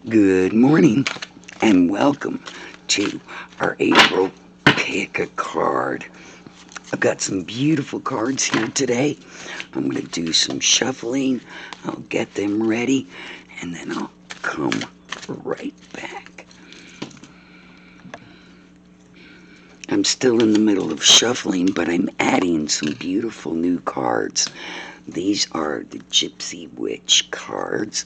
Good morning and welcome to our April Pick a Card. I've got some beautiful cards here today. I'm going to do some shuffling. I'll get them ready and then I'll come right back. I'm still in the middle of shuffling, but I'm adding some beautiful new cards. These are the Gypsy Witch cards,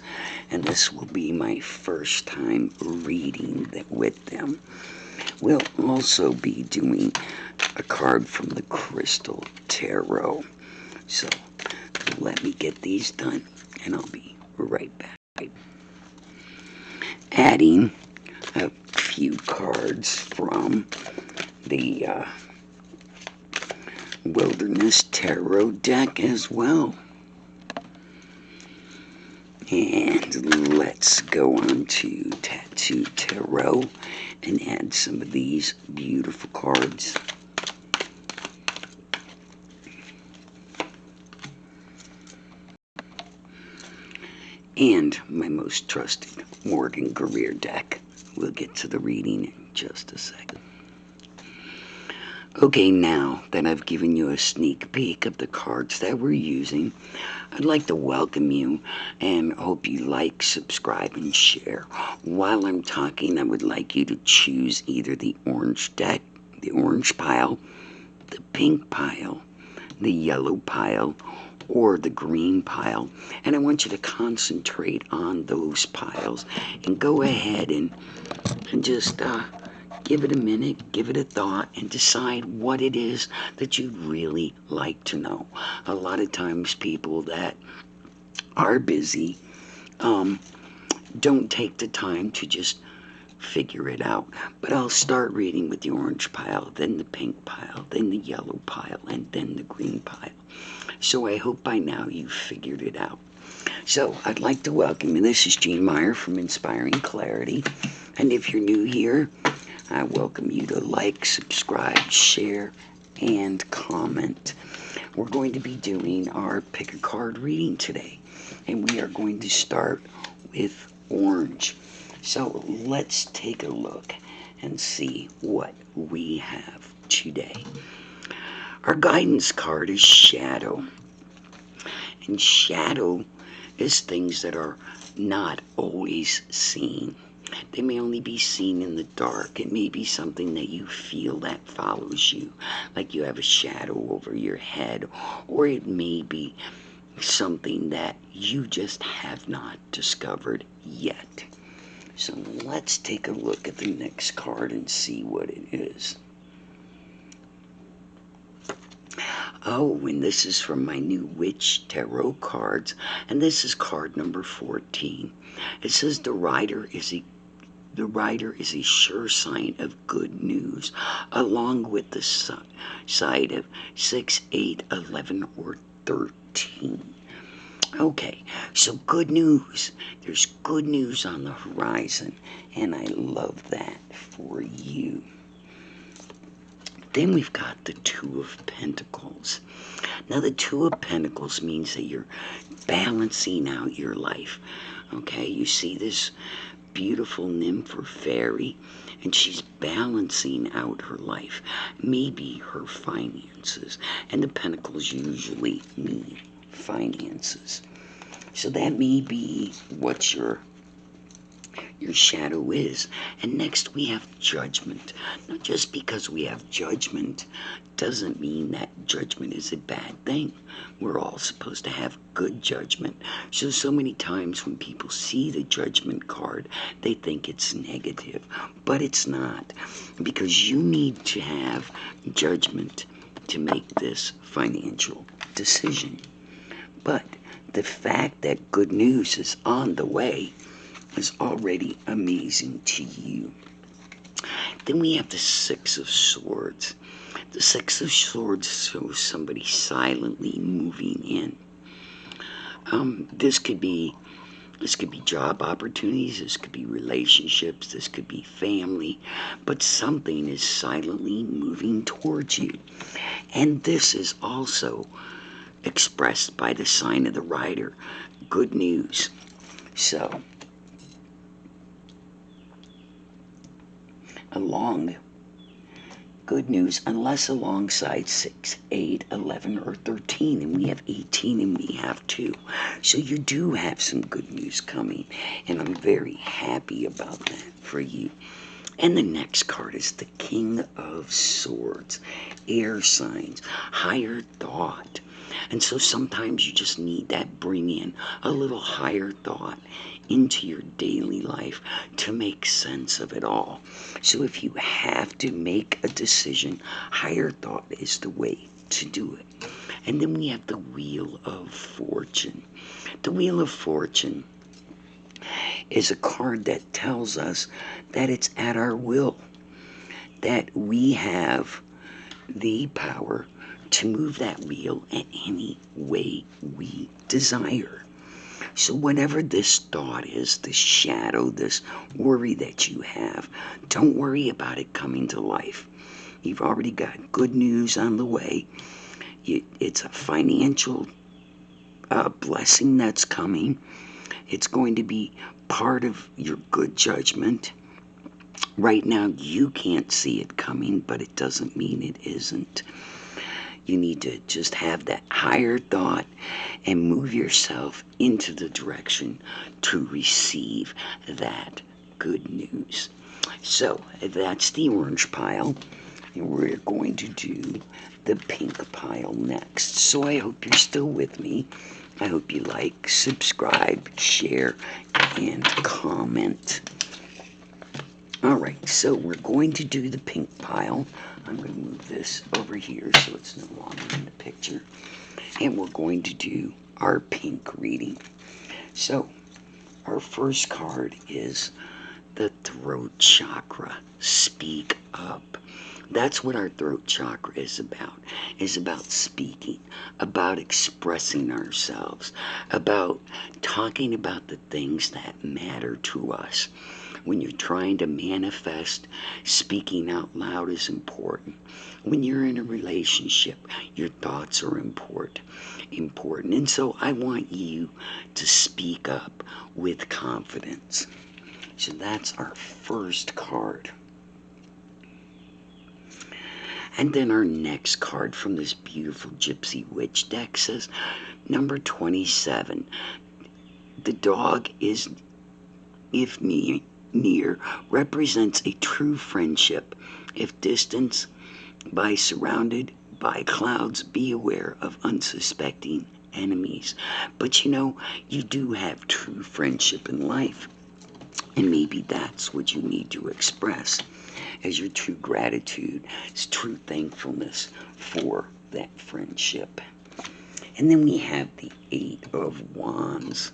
and this will be my first time reading with them. We'll also be doing a card from the Crystal Tarot. So let me get these done, and I'll be right back. Adding a few cards from the Wilderness Tarot deck as well. And let's go on to Tattoo Tarot and add some of these beautiful cards. And my most trusted Morgan Career deck. We'll get to the reading in just a second. Okay, now that I've given you a sneak peek of the cards that we're using, I'd like to welcome you and hope you like, subscribe, and share. While I'm talking, I would like you to choose either the orange deck, the orange pile, the pink pile, the yellow pile, or the green pile. And I want you to concentrate on those piles and go ahead and just give it a minute, give it a thought, and decide what it is that you'd really like to know. A lot of times people that are busy don't take the time to just figure it out. But I'll start reading with the orange pile, then the pink pile, then the yellow pile, and then the green pile. So I hope by now you've figured it out. So I'd like to welcome you. This is Jean Meyer from Inspiring Clarity. And if you're new here, I welcome you to like, subscribe, share, and comment. We're going to be doing our pick a card reading today, and we are going to start with orange. So let's take a look and see what we have today. Our guidance card is shadow, and shadow is things that are not always seen. They may only be seen in the dark. It may be something that you feel that follows you, like you have a shadow over your head, or it may be something that you just have not discovered yet. So let's take a look at the next card and see what it is. Oh, and this is from my new Witch Tarot cards, and this is card number 14. It says the rider is a sure sign of good news, along with the side of 6, 8, 11, or 13. Okay, so good news. There's good news on the horizon, and I love that for you. Then we've got the Two of Pentacles. Now, the Two of Pentacles means that you're balancing out your life. Okay, you see this beautiful nymph or fairy, and she's balancing out her life, maybe her finances, and the pentacles usually mean finances. So that may be what your shadow is. And next we have judgment. Now, just because we have judgment doesn't mean that judgment is a bad thing. We're all supposed to have good judgment. So many times when people see the judgment card, they think it's negative, but it's not, because you need to have judgment to make this financial decision. But the fact that good news is on the way is already amazing to you. Then we have the Six of Swords. The Six of Swords shows somebody silently moving in. This could be job opportunities, this could be relationships, this could be family, but something is silently moving towards you. And this is also expressed by the sign of the rider. Good news. So along good news, unless alongside 6, 8, 11, or 13, and we have 18 and we have 2. So you do have some good news coming, and I'm very happy about that for you. And the next card is the King of Swords, air signs, higher thought. And so sometimes you just need that bring in a little higher thought into your daily life to make sense of it all. So if you have to make a decision, higher thought is the way to do it. And then we have the Wheel of Fortune. The Wheel of Fortune is a card that tells us that it's at our will, that we have the power to move that wheel in any way we desire. So whatever this thought is, this shadow, this worry that you have, don't worry about it coming to life. You've already got good news on the way. It's a financial blessing that's coming. It's going to be part of your good judgment. Right now, you can't see it coming, but it doesn't mean it isn't. You need to just have that higher thought and move yourself into the direction to receive that good news. So that's the orange pile, and we're going to do the pink pile next. So I hope you're still with me. I hope you like, subscribe, share, and comment. Alright, so we're going to do the pink pile. I'm going to move this over here so it's no longer in the picture. And we're going to do our pink reading. So, our first card is the throat chakra. Speak up. That's what our throat chakra is about speaking, about expressing ourselves, about talking about the things that matter to us. When you're trying to manifest, speaking out loud is important. When you're in a relationship, your thoughts are important. And so I want you to speak up with confidence. So that's our first card. And then our next card from this beautiful Gypsy Witch deck says, number 27. The dog is, if near, represents a true friendship. If distant, by surrounded by clouds, be aware of unsuspecting enemies. But you do have true friendship in life. And maybe that's what you need to express as your true gratitude, as true thankfulness for that friendship. And then we have the Eight of Wands.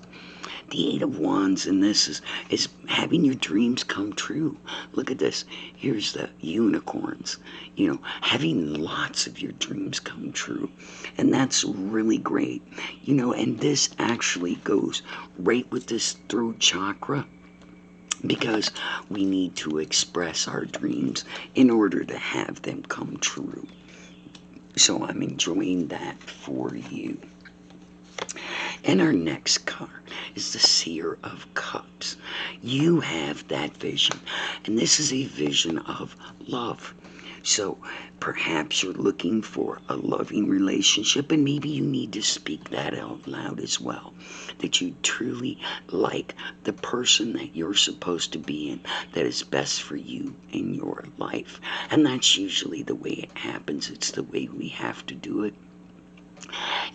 The Eight of Wands in this is having your dreams come true. Look at this. Here's the unicorns. Having lots of your dreams come true. And that's really great. And this actually goes right with this throat chakra, because we need to express our dreams in order to have them come true. So I'm enjoying that for you. And our next card is the Seer of Cups. You have that vision, and this is a vision of love. So perhaps you're looking for a loving relationship, and maybe you need to speak that out loud as well. That you truly like the person that you're supposed to be in, that is best for you in your life. And that's usually the way it happens. It's the way we have to do it.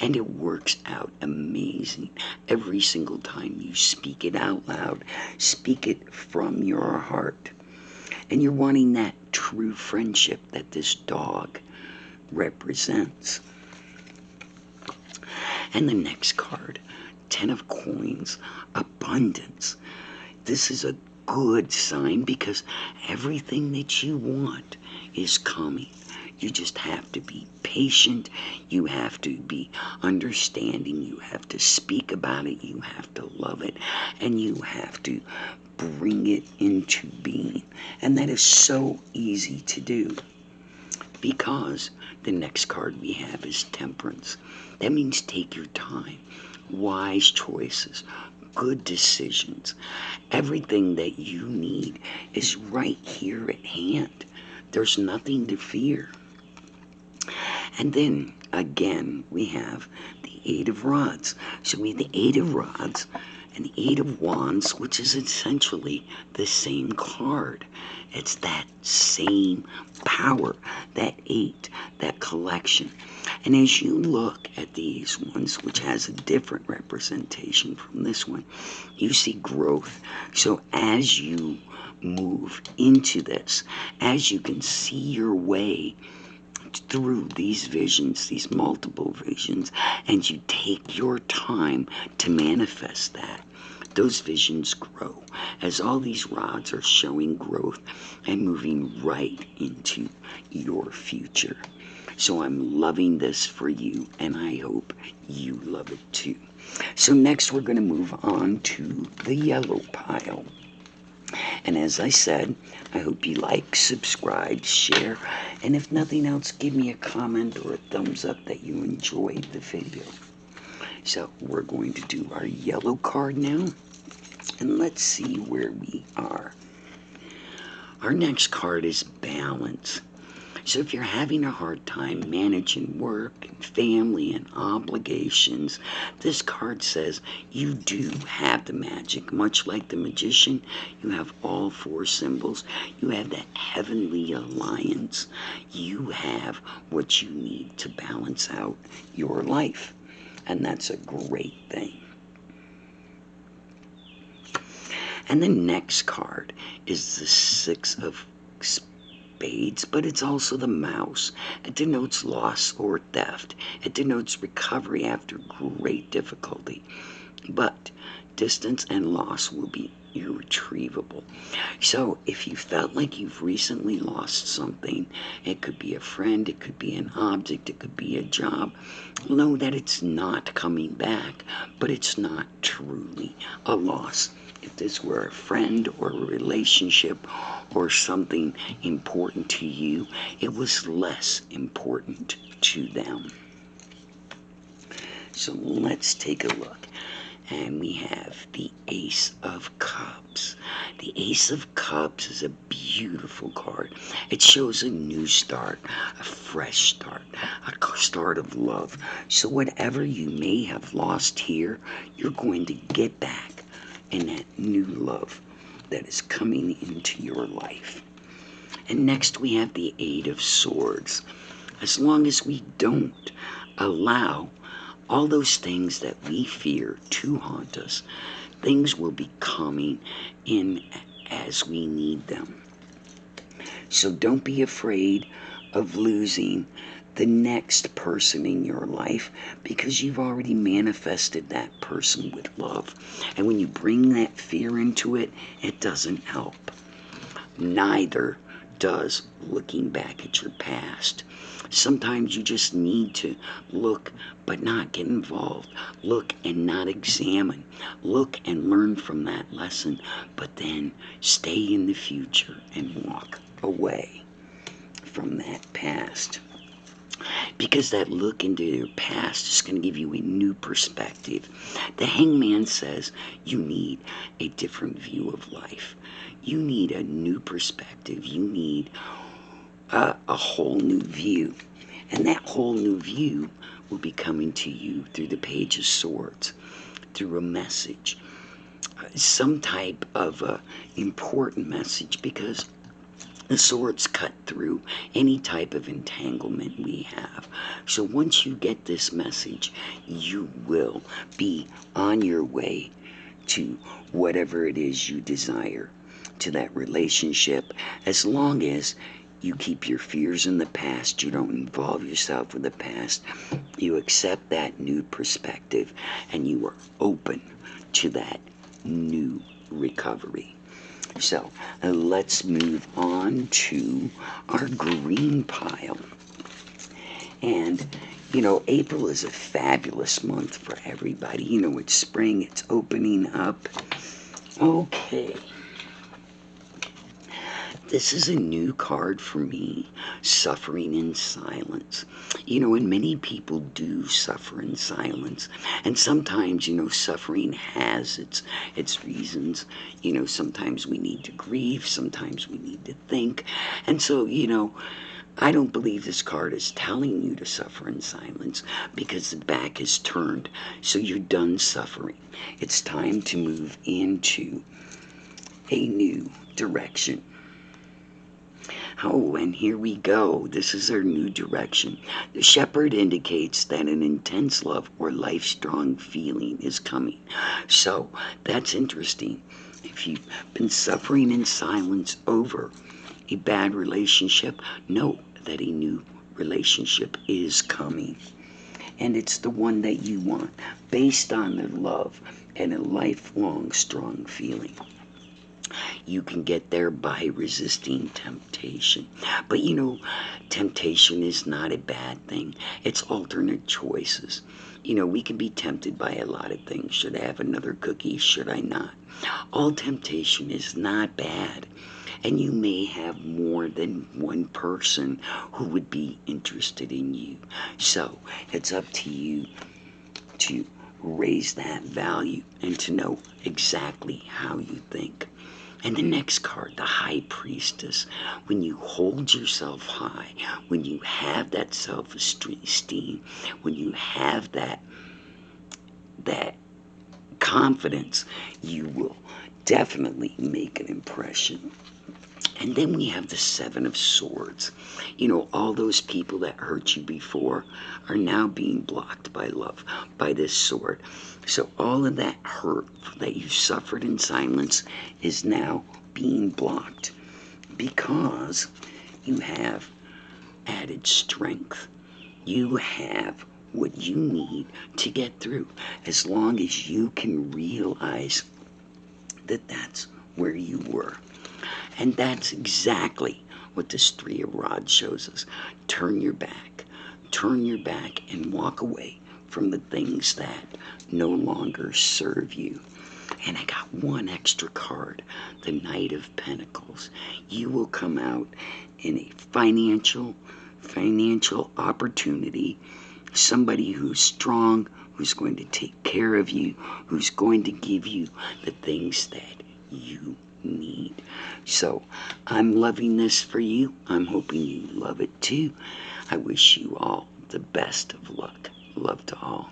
And it works out amazing every single time you speak it out loud. Speak it from your heart. And you're wanting that true friendship that this dog represents. And the next card, 10 of Coins, abundance. This is a good sign because everything that you want is coming. You just have to be patient. You have to be understanding. You have to speak about it. You have to love it. And you have to bring it into being. And that is so easy to do, because the next card we have is Temperance. That means take your time. Wise choices. good decisions. Everything that you need is right here at hand. There's nothing to fear. And then again, we have the Eight of Rods. So we have the Eight of Rods and the Eight of Wands, which is essentially the same card. It's that same power, that eight, that collection. And as you look at these ones, which has a different representation from this one, you see growth. So as you move into this, as you can see your way through these visions, these multiple visions, and you take your time to manifest that, those visions grow as all these rods are showing growth and moving right into your future. So I'm loving this for you, and I hope you love it too. So next we're going to move on to the yellow pile. And as I said, I hope you like, subscribe, share, and if nothing else, give me a comment or a thumbs up that you enjoyed the video. So we're going to do our yellow card now, and let's see where we are. Our next card is balance. So if you're having a hard time managing work and family and obligations, this card says you do have the magic. Much like the magician, you have all four symbols. You have that heavenly alliance. You have what you need to balance out your life. And that's a great thing. And the next card is the Six of Spades, but it's also the mouse. It denotes loss or theft. It denotes recovery after great difficulty. But distance and loss will be irretrievable. So if you felt like you've recently lost something, it could be a friend, it could be an object, it could be a job, know that it's not coming back, but it's not truly a loss. If this were a friend or a relationship or something important to you, it was less important to them. So let's take a look. And we have the Ace of Cups. The Ace of Cups is a beautiful card. It shows a new start, a fresh start, a start of love. So whatever you may have lost here, you're going to get back in that new love that is coming into your life. And next we have the Eight of Swords. As long as we don't allow all those things that we fear to haunt us, things will be coming in as we need them. So don't be afraid of losing the next person in your life, because you've already manifested that person with love. And when you bring that fear into it, it doesn't help. Neither does looking back at your past. Sometimes you just need to look but not get involved. Look and not examine. Look and learn from that lesson, but then stay in the future and walk away from that past. Because that look into your past is going to give you a new perspective. The Hangman says you need a different view of life. You need a new perspective. You need a whole new view. And that whole new view will be coming to you through the Page of Swords, through a message, some type of important message, because the swords cut through any type of entanglement we have. So once you get this message, you will be on your way to whatever it is you desire, to that relationship, as long as you keep your fears in the past, you don't involve yourself with the past, you accept that new perspective, and you are open to that new recovery. So let's move on to our green pile. And, you know, April is a fabulous month for everybody. You know, it's spring, it's opening up. Okay. This is a new card for me, suffering in silence. And many people do suffer in silence. And sometimes, suffering has its reasons. Sometimes we need to grieve, sometimes we need to think. And so, I don't believe this card is telling you to suffer in silence because the back is turned. So you're done suffering. It's time to move into a new direction. Oh, and here we go. This is our new direction. The shepherd indicates that an intense love or life-strong feeling is coming. So that's interesting. If you've been suffering in silence over a bad relationship, know that a new relationship is coming. And it's the one that you want, based on the love and a lifelong strong feeling. You can get there by resisting temptation. But temptation is not a bad thing. It's alternate choices. We can be tempted by a lot of things. Should I have another cookie? Should I not? All temptation is not bad. And you may have more than one person who would be interested in you. So it's up to you to raise that value and to know exactly how you think. And the next card, the High Priestess. When you hold yourself high, when you have that self-esteem, when you have that confidence, you will definitely make an impression. And then we have the Seven of Swords. All those people that hurt you before are now being blocked by love, by this sword. So all of that hurt that you suffered in silence is now being blocked because you have added strength. You have what you need to get through, as long as you can realize that that's where you were. And that's exactly what this Three of Rods shows us. Turn your back and walk away from the things that no longer serve you. And I got one extra card, the Knight of Pentacles. You will come out in a financial opportunity. Somebody who's strong, who's going to take care of you, who's going to give you the things that you need. So I'm loving this for you. I'm hoping you love it too. I wish you all the best of luck. Love to all.